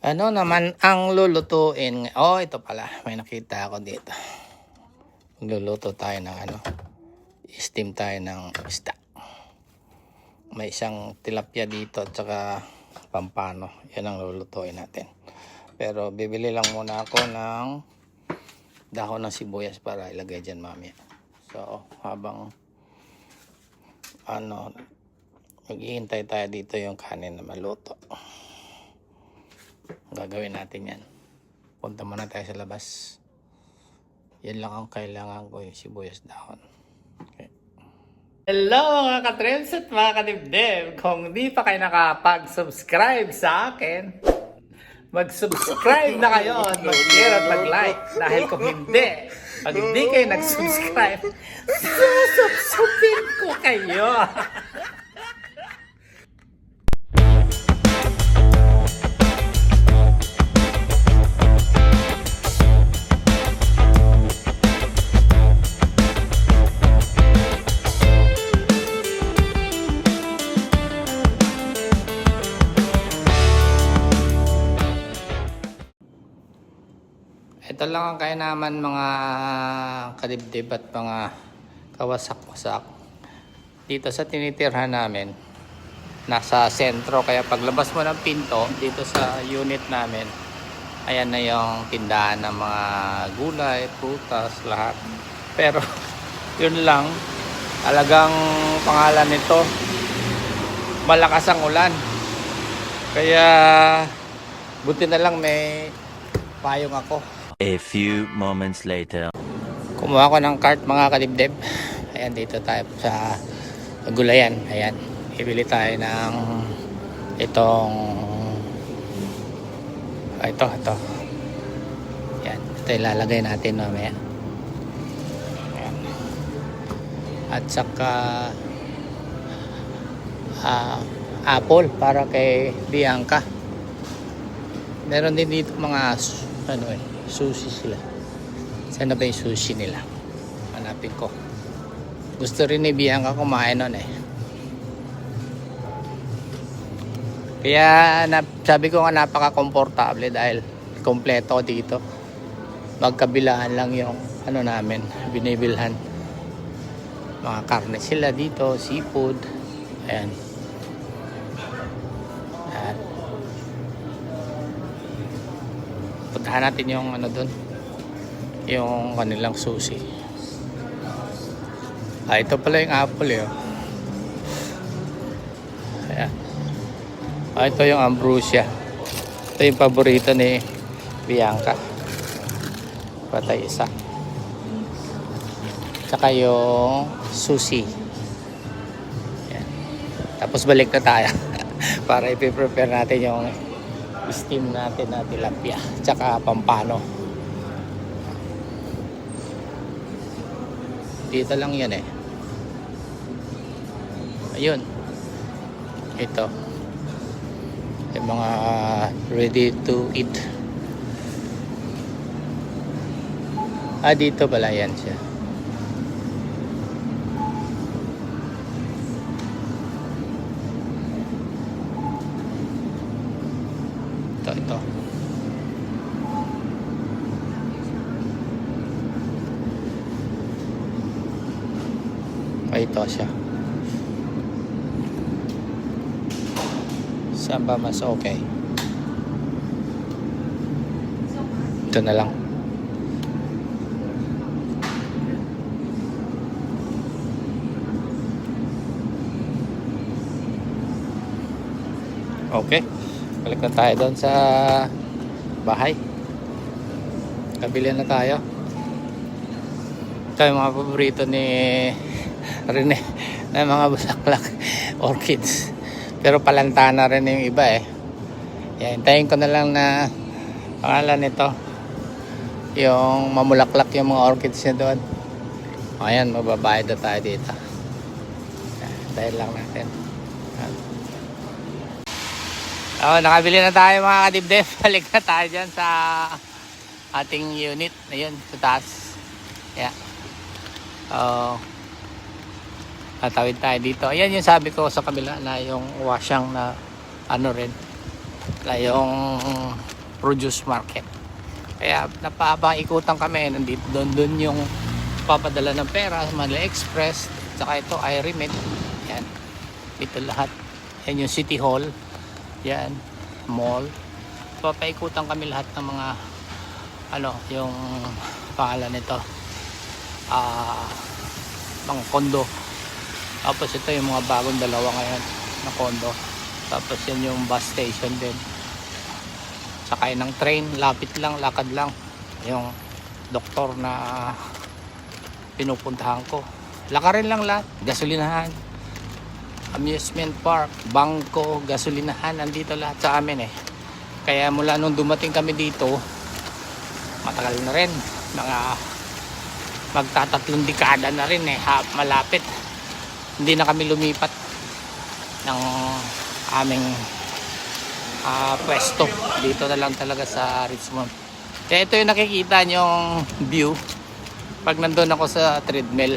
Ano naman ang lulutuin? Oh, ito pala. May nakita ako dito. Magluluto tayo ng steam tayo ng isda. May isang tilapia dito at saka pampano. Yan ang lulutuin natin. Pero bibili lang muna ako ng dahon ng sibuyas para ilagay dyan mamaya. So, habang maghihintay tayo dito yung kanin na maluto. Gagawin natin yan. Punta muna tayo sa labas. Yan lang ang kailangan ko, yung sibuyas dahon. Okay. Hello mga ka-trends at mga kadibdib. Kung di pa kayo nakapag-subscribe sa akin, mag-subscribe na kayo at mag-share at mag-like. Dahil kung hindi, pag hindi kayo nag-subscribe, susubsupin ko kayo. Ito lang ang kaya naman mga kadibdib at mga kawasak-wasak. Dito sa tinitirhan namin, nasa sentro. Kaya paglabas mo ng pinto, dito sa unit namin, ayan na yung tindahan ng mga gulay, prutas, lahat. Pero yun lang, talagang pangalan nito, malakas ang ulan. Kaya buti na lang may payong ako. A few moments later. Kumuha ko ng cart mga kadibdib. Ayan, dito tayo sa gulayan. Ayan, ibili tayo ng itong ito. Ayan, ito ilalagay natin mamaya. Ayan. At saka apple para kay Bianca. Meron din dito mga sushi sila. Sana ba yung sushi nila? Hanapin ko. Gusto rin ni Bianca kumain nun eh. Kaya sabi ko nga napaka-komportable dahil kompleto dito. Magkabilaan lang yung namin, binibilhan. Mga karne sila dito, seafood. Ayan. Puntahan natin yung doon, yung kanilang sushi. Ito pala yung apple eh. Ayan. Ito yung ambrosia. Ito yung paborito ni Bianca. Patay isa. Tsaka yung sushi. Ayan. Tapos balik na tayo para i-prepare natin yung steam natin na tilapia tsaka pampano. Dito lang yan eh. Ayun, ito yung mga ready to eat. Dito pala yan siya. Ito. Ito siya. Saan ba mas okay? Ito na lang. Okay. Balik na tayo doon sa bahay. Kabilihan na tayo. Ito yung mga paborito ni Rene na mga bulaklak orchids. Pero palanta na rin yung iba eh. Yan, hintayin ko na lang na pangalan nito. Yung mamulaklak yung mga orchids niya doon. Ayan, mababayad na tayo dito. Dahil lang natin. Nakabili na tayo mga kadibdib. Balik na tayo dyan sa ating unit. Ayun, sa taas. Yeah. Tatawid tayo dito. Ayan yung sabi ko sa kabila na yung wasyang na rin. Na yung produce market. Kaya napabang ikutan kami, nandito doon yung papadala ng pera, Manila Express, saka ito iRemit. Yan, dito lahat. Yan yung City Hall, yan, mall. Papaikutan kami lahat ng mga yung pangalan nito, mga kondo. Tapos ito yung mga bagong dalawa ngayon na kondo. Tapos yan yung bus station din. Sakay ng train, lapit lang, lakad lang. Yung doktor na pinupuntahan ko, lakarin lang lahat. Gasolinahan, amusement park, bangko, gasolinahan, nandito lahat sa amin eh. Kaya mula nung dumating kami dito, matagal na rin, mga magtatatlong dekada na rin eh, malapit. Hindi na kami lumipat ng aming pwesto. Dito na lang talaga sa Richmond. Kaya ito yung nakikita nyong view pag nandun ako sa treadmill,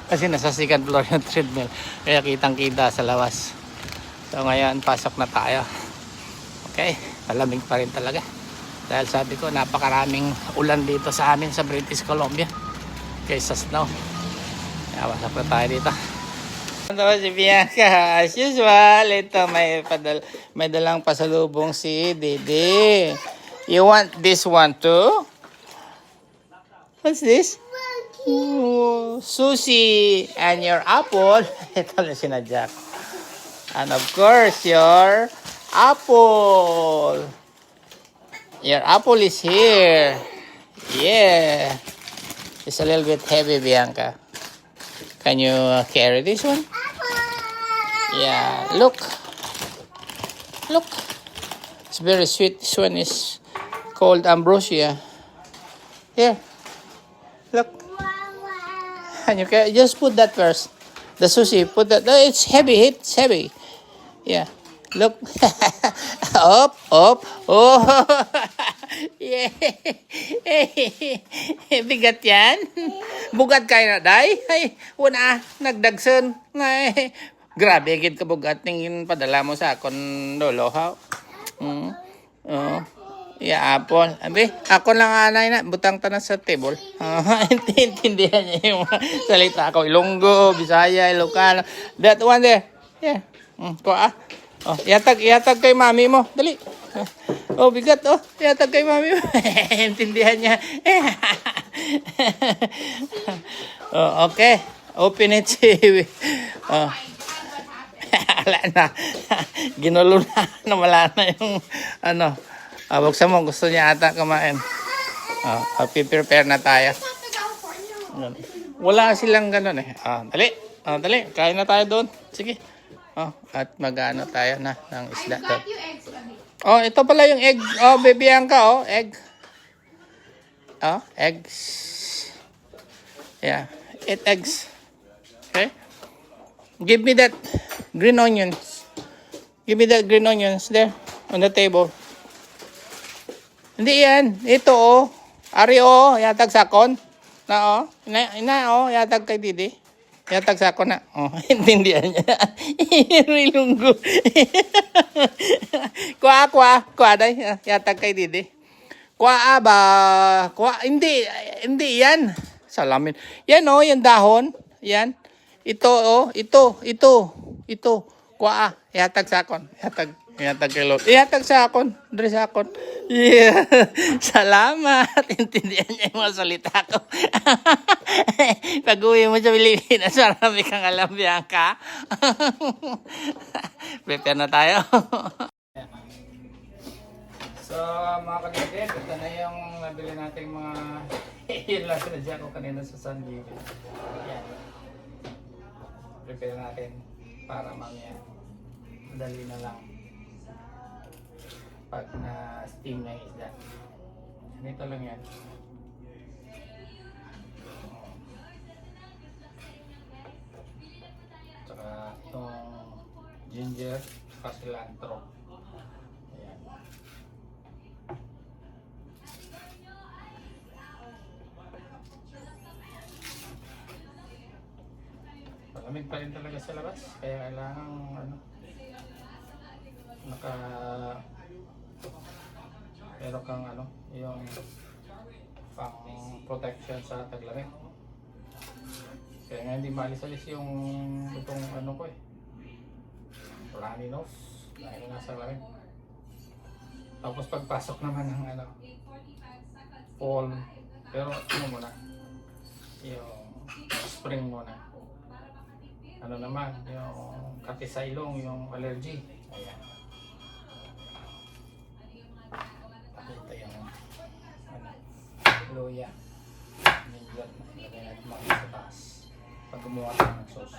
kasi nasa second floor yung treadmill, kaya kitang kita sa labas. So ngayon pasok na tayo. Okay, malamig pa rin talaga dahil sabi ko napakaraming ulan dito sa amin sa British Columbia kaysa snow. Kaya pasok na tayo dito. Ito si Bianca, as usual. Ito may dalang pasalubong si Dede. You want this one too? What's this? Oh, sushi and your apple. Ito na sinadyak. And of course, your apple. Your apple is here. Yeah. It's a little bit heavy, Bianca. Can you carry this one? Yeah. Look. Look. It's very sweet. This one is called ambrosia. Here. Look. And you can just put that first. The sushi. Put that. No, it's heavy. It's heavy. Yeah. Look. Up. Up. Oh. Yeah. Bigat yan. Bugat kayo na, day. Ay, wala. Nagdagsan. Ay, grabe, gid ka bugat. Tingin padala mo sa akon lolo, ha? Oh. Yeah, apple. Abi, ako lang anay na. Butang tanan sa table. Intindihan niya yung salita ko. Ilonggo, Bisaya, Ilocano. That one there. Yeah. Kuha. Oh, yatag kay mami mo. Dali. Oh, bigat oh. Yatag kay mami mo. Intindihan niya. Oh, okay. Open it. Oh. Wala na. Ginulo na. Wala na yung buksan mo. Gusto niya ata kumain. Prepare na tayo. Wala silang ganun eh. Dali. Dali. Kain na tayo doon. Sige. At mag-ano tayo na ng isda doon. Oh, ito pala yung egg. Oh, baby Bianca, egg. Eggs. Yeah, 8 eggs. Okay. Give me that green onions. Give me that green onions there on the table. Hindi yan. Ito, Ari, yatag sakon. Na, yatag kay Didi. Yatag sa ako na. Intindihan niya. Rilunggo. Kuha day. Yatag kay Didi. Kuha ba? Hindi yan. Salamin. Yan yung dahon. Yan. Ito. Kuha. Yatag sa akon. Yatag kay Lord. Yatag sa akon. Dre sa akon. Yeah. Salamat. Intindihan niya yung mga salita ko. Pag-uwi mo sa Pilipinas, marami kang alam, Bianca. Prepare na tayo. So, mga kalibit, ito na yung nabili nating mga yun lang sinadya ko kanina sa San Diego. Yan. Prepare natin para mamaya. Dali na lang. Pag na-steam na isda. Ganito lang yan. Tsaka yung ginger, tsaka cilantro. Ayan. Malamig pa rin talaga sa labas. Kaya kailangan meron kang ano, yung pang protection sa taglamig. Kaya nga hindi maalis-alis yung itong ano ko eh, runny nose dahil nasa lamig. Tapos pagpasok naman ng ano, fall, pero ano muna, yung spring muna. Ano naman, yung katisailong, yung allergy. Ayan. Ito yung ano, luya. Nindot na ilagay natin mga sa taas. Pag gumawa tayo ng sauce.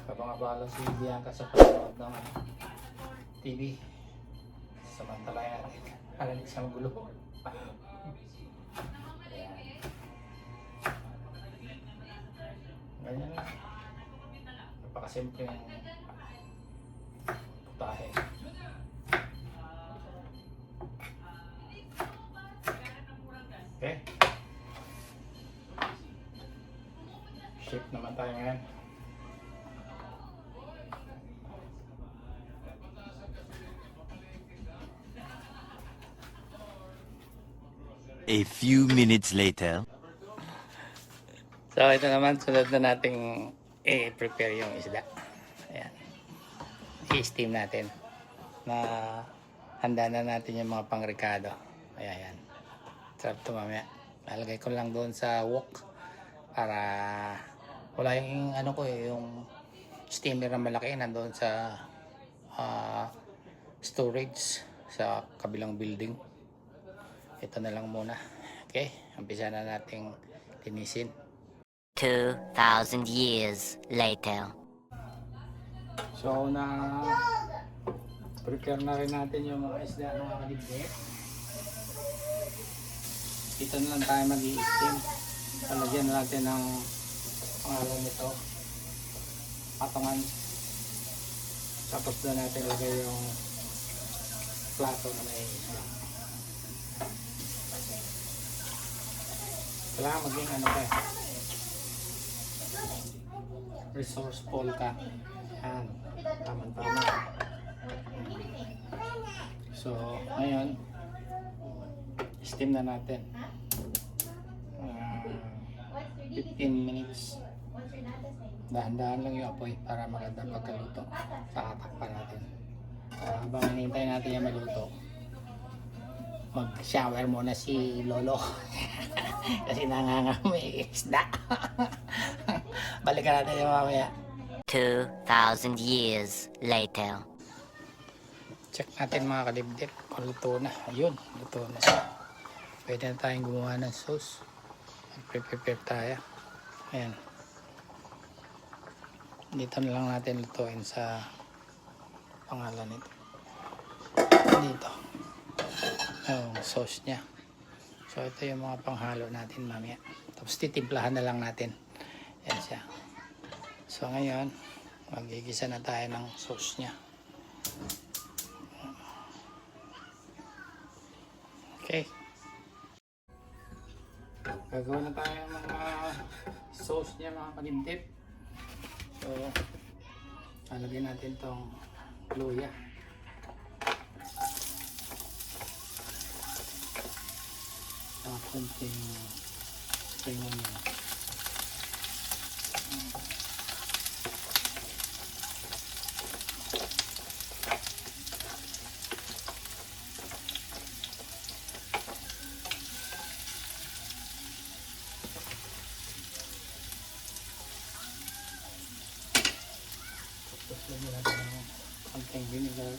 Kabang-abala si Bianca sa panonood ng TV. Samantalayan natin. Alam niya siyang gulo. Ayan. Ganyan lang. Napakasimple yung putahe. Okay. Shift naman tayo ngayon. A few minutes later. So ito naman, sunod na nating i-prepare yung isda. Ayan. I-steam natin. Na handa na natin yung mga pang-ricado. Ayan. Sarap ito mamaya. Nalagay ko lang doon sa wok para wala yung ano ko eh, yung steamer na malaki nandoon sa storage sa kabilang building. Ito na lang muna. Okay, umpisa na nating linisin. 2,000 years later. So prepare na rin natin yung mga isda ng mga kalibet. Dito na lang tayo mag-i-steam. Palagyan natin ng pangalan nito, patungan. Tapos doon natin lagay yung plato na may isda. Kailangan maging ano ka, resourceful ka. Yan, tama-tama. So ngayon steam na natin 15 minutes. Dahan-dahan lang yung apoy para maganda pagkaluto. Sakatakpan natin. Habang hinihintay natin yung maluto, mag-shower muna si Lolo. Kasi nangangamoy isda. Balikan natin yung mamaya. 2,000 years later. Check natin mga kalibdip kung luto na. Ayun, luto na siya. Pwede na tayong gumawa ng sauce. Prepare tayo. Ayan. Dito na lang natin lutuin sa pangalan nito. Dito. Yung sauce niya. So ito yung mga panghalo natin mamaya. Tapos titimplahan na lang natin. Ayan siya. So ngayon, magigisa na tayo ng sauce niya. Okay. Gagawa na tayo ng mga sauce niya mga kalibdip. So, alagyan natin tong luya. Saka konting spring onion. Tapos lagyan natin ng konting vinegar.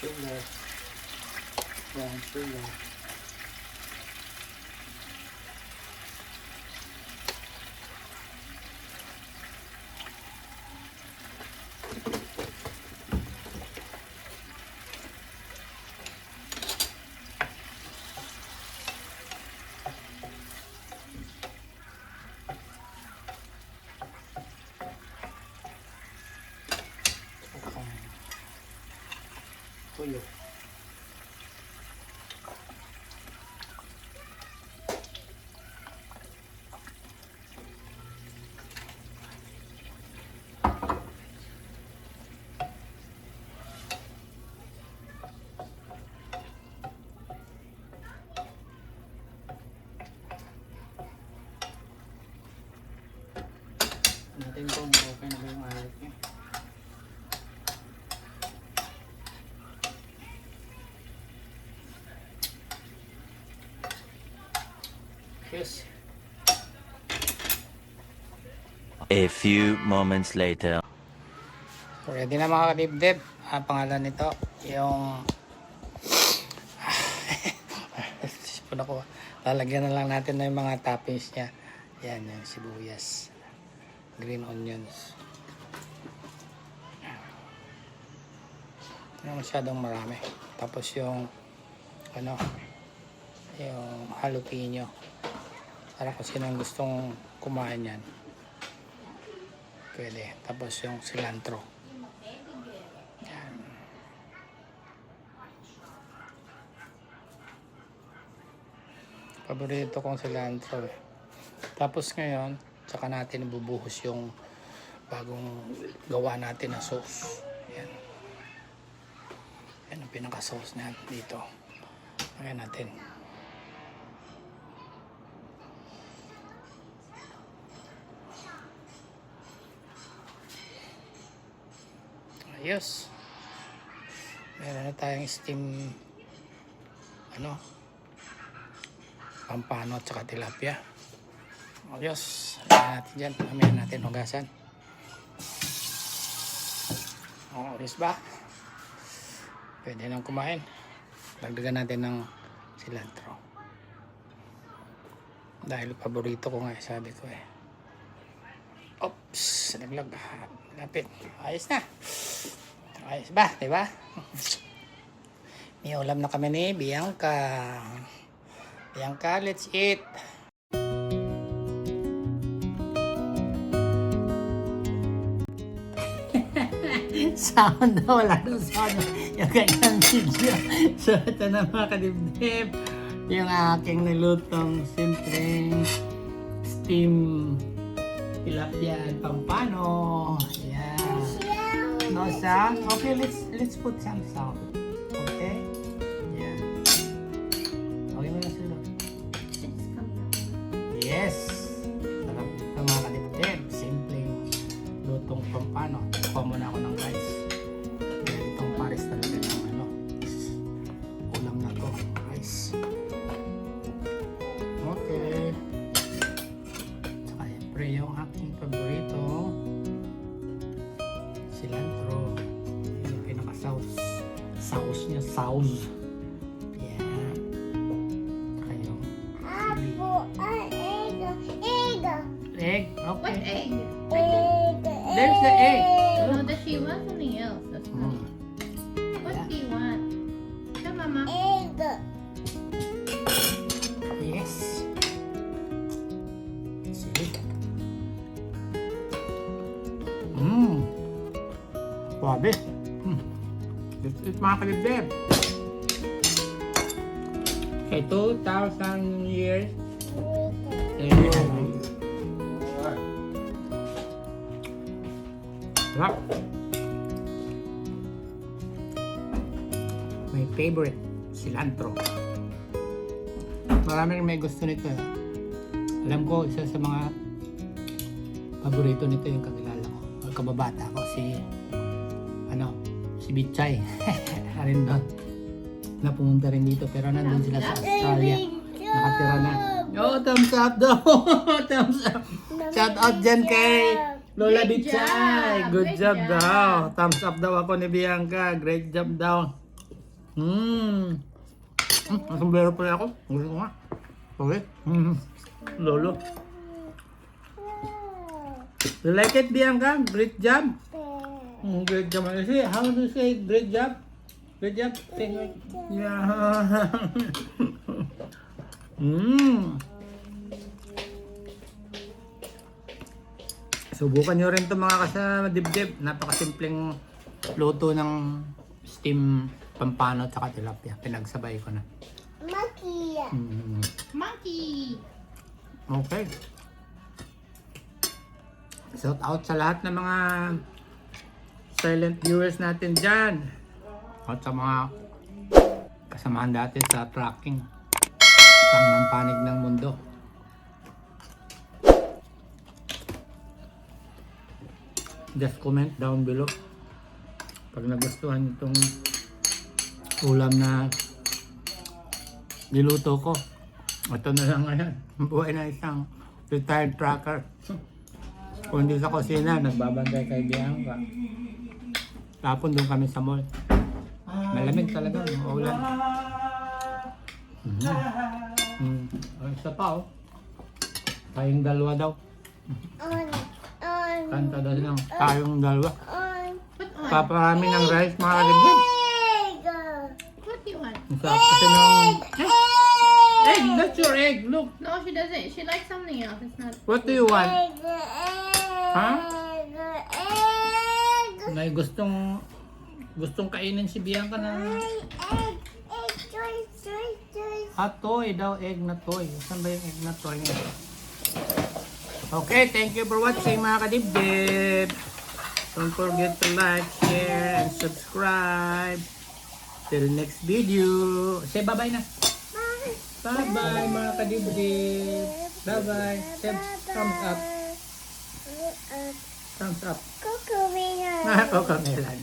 Sugar, brown sugar, tuyo. Natin kung okay na ba yung alak niya. Yes. A few moments later. Ready na mga kadibdib. Ang pangalan nito, yung sipon ako. Lalagyan na lang natin na yung mga toppings niya. Yan, yung sibuyas. Green onions. Hindi masyadong marami. Tapos yung ano, yung jalapeno. Para kung sino ang gustong kumain yan. Pwede. Tapos yung cilantro. Yan. Paborito kong cilantro eh. Tapos ngayon, saka natin ibubuhos yung bagong gawa natin na sauce. Yan. Yan ang pinaka-sauce natin dito. Ayan natin. Ayos. Meron na tayong steam pampano at saka tilapia. Ayos. Ayan natin dyan. Mamaya natin hugasan. Ayos ba? Pwede nang kumain. Dagdagan natin ng cilantro. Dahil paborito ko nga, sabi ko eh. Oops, naglag. Lapit. Ayos na. Ayos ba? Diba? May ulam na kami ni Bianca. Bianca, let's eat. Sound na, wala daw sound. Yung kanyang video. So, ito na mga kadibdib. Yung aking nilutong simpleng steam tilapia at pampano. Yeah. No sound? Okay, let's put some sound. Okay? Yeah. Okay mo na sila. Yes. Sarap ito mga kadibdib. Simpleng lutong pampano. Kuha muna ako ng rice. Yan, itong pares talaga ng ulam na to. Rice. Okay. Saka siyempre yung aking paborito. Cilantro. Yan yung pinaka-sauce. Sauce niya. Sauce. Yan. Saka yung egg. What Okay. egg? There's the egg. No, does she want something else? That's Mm. What do you want? Come, Mama. Yes. See? Suabe. It's mga kalibdib. Okay, 2,000 years. Sarap. My favorite, cilantro. Maraming may gusto nito. Alam ko, isa sa mga paborito nito yung kakilala ko. Kababata ko, si Bichay. Rin doon. Napunta rin dito, pero nandun sila sa Australia. Nakatira na. Oh, thumbs up daw. Thumbs up. Shout out dyan kay Lola Great Bichay. job. Good Great job job. daw. Thumbs up daw ako ni Bianca. Great job daw. Ang sombrero pala ako. Gusto ko nga. Okay. Lolo. You like it, Bianca? Great job. Great job. How do you say great job? Great job. Say great. Yeah. Subukan nyo rin ito mga kasama dibdib. Napakasimpleng luto ng steam pampano at tilapia. Pinagsabay ko na. Monkey! Okay. Shout out sa lahat ng mga silent viewers natin dyan. At sa mga kasamahan dati sa tracking. Isang mampanig ng mundo. Just comment down below pag nagustuhan itong ulam na niluto ko. Ito na lang ngayon. Buhay na isang retired tracker. Kung hindi sa kusina, nagbabantay kay Bianca. Tapon doon kami sa mall. Malamig talaga, maulan. Isa pa oh. Tayong dalawa daw. Kanta daw lang. Tayong dalawa. What on? Paparami ng rice mga kalibig. What do you want? Kasi nung... Egg! That's your egg! Look! No, she doesn't. She likes something else. It's not. What do you want? Ha? May gustong kainin si Bianca na... toy daw. Egg na toy. Saan ba yung egg na toy niya? Okay, thank you for watching mga kadibdib. Don't forget to like, share, and subscribe. Till next video. Say bye-bye na. Bye-bye mga kadibdib. Bye-bye. Say thumbs up. Thumbs up. Cocomelon.